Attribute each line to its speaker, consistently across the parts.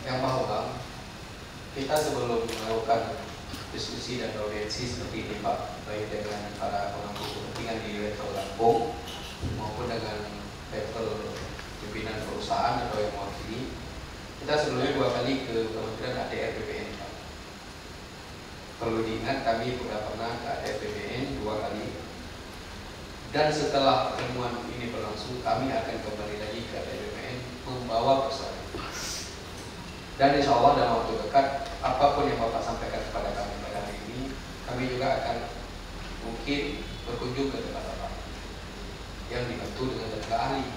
Speaker 1: yang bahwa kita sebelum melakukan diskusi dan audiensi seperti ini Pak, baik dengan para pemangku kepentingan di level Lampung maupun dengan level pimpinan perusahaan atau yang mewakili, kita sebelumnya 2 kali ke Kementerian ATR BPN Pak. Perlu diingat kami sudah pernah ke ATR BPN 2 kali, dan setelah pertemuan ini berlangsung kami akan kembali lagi ke ATR BPN membawa persoalan. Dan insya Allah dalam waktu dekat, apapun yang Bapak sampaikan kepada kami pada hari ini, kami juga akan mungkin berkunjung ke tempat Bapak yang dibantu dengan tenaga ahli.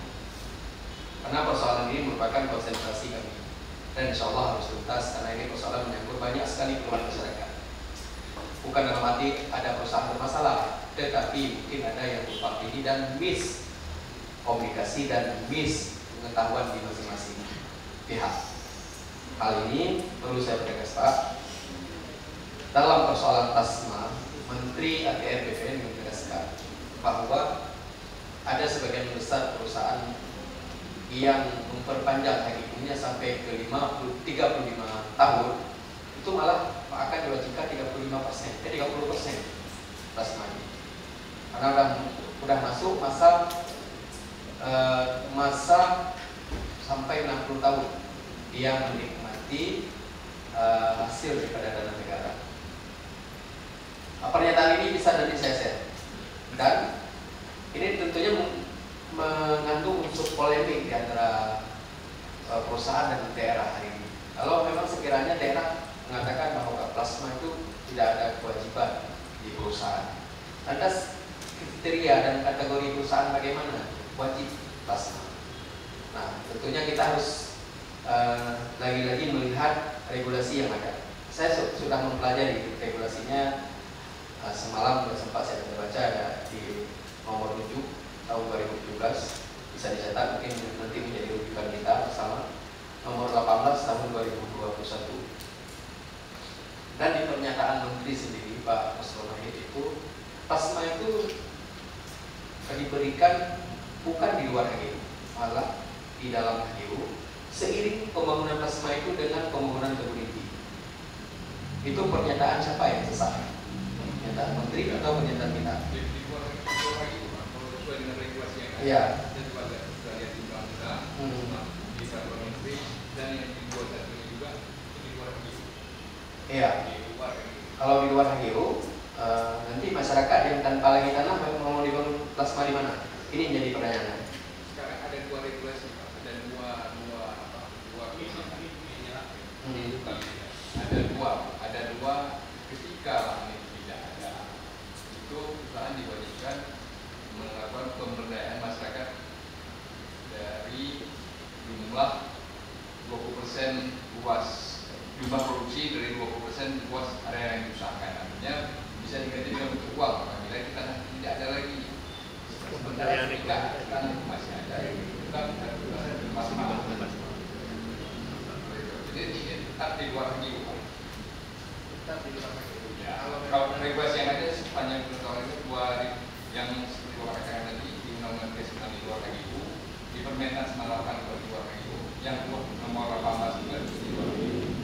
Speaker 1: Karena persoalan ini merupakan konsentrasi kami, dan insya Allah harus tuntas karena ini persoalan menyangkut banyak sekali keluhan masyarakat. Bukan dalam arti ada perusahaan bermasalah, tetapi mungkin ada yang tumpang tindih dan miss komunikasi dan miss pengetahuan di masing-masing pihak. Hal ini perlu saya pertegas Pak. Dalam persoalan PLASMA, Menteri ATR BPN menegaskan bahwa ada sebagian besar perusahaan yang memperpanjang HGU-nya sampai ke 35 tahun, itu malah akan diwajibkan 30% PLASMA ini. Karena udah masuk masa sampai 60 tahun dia menikmati hasil daripada dana negara. Pernyataan ini bisa nanti saya share, dan ini tentunya mengandung unsur polemik di antara perusahaan dan daerah hari ini. Kalau memang sekiranya daerah mengatakan bahwa PLASMA itu tidak ada kewajiban di perusahaan, lantas kriteria dan kategori perusahaan bagaimana wajib PLASMA? Nah, tentunya kita harus lagi-lagi melihat regulasi yang ada. Saya sudah mempelajari regulasinya semalam, sempat saya baca ada di nomor 7 tahun 2017, bisa dicatat mungkin nanti menjadi rujukan kita bersama, nomor 18 tahun 2021. Dan di pernyataan Menteri sendiri Pak Musron Wahid itu, PLASMA itu diberikan bukan di luar HGU, malah di dalam HGU, seiring pembangunan PLASMA itu dengan pembangunan community. Itu pernyataan siapa yang sesat? Pernyataan Menteri atau pernyataan kita? Iya. Iya. Kalau di luar HGU, nanti masyarakat yang tanpa lagi tanah mau dibangun PLASMA di mana? Ini jadi pertanyaan.
Speaker 2: Sekarang ada 2 regulasi, ada dua ada dua ketika lahan itu tidak ada, itu perusahaan diwajibkan melakukan pemberdayaan masyarakat dari jumlah 20% luas jumlah produksi dari 20% luas area yang diusahakan. Artinya bisa diganti dengan bentuk uang apabila kita tidak ada lagi. Sementara ketika tanah itu masih ada, kita harus masalah. Jadi tetap di luar HGU. Tetap di luar HGU. Ya, kalau regulasi yang ada sepanjang tahun itu yang seperti Bapak katakan tadi di Undang-Undang Kesehatan di luar HGU, di Permentan 98 di luar HGU, yang nomor 18 juga di luar HGU.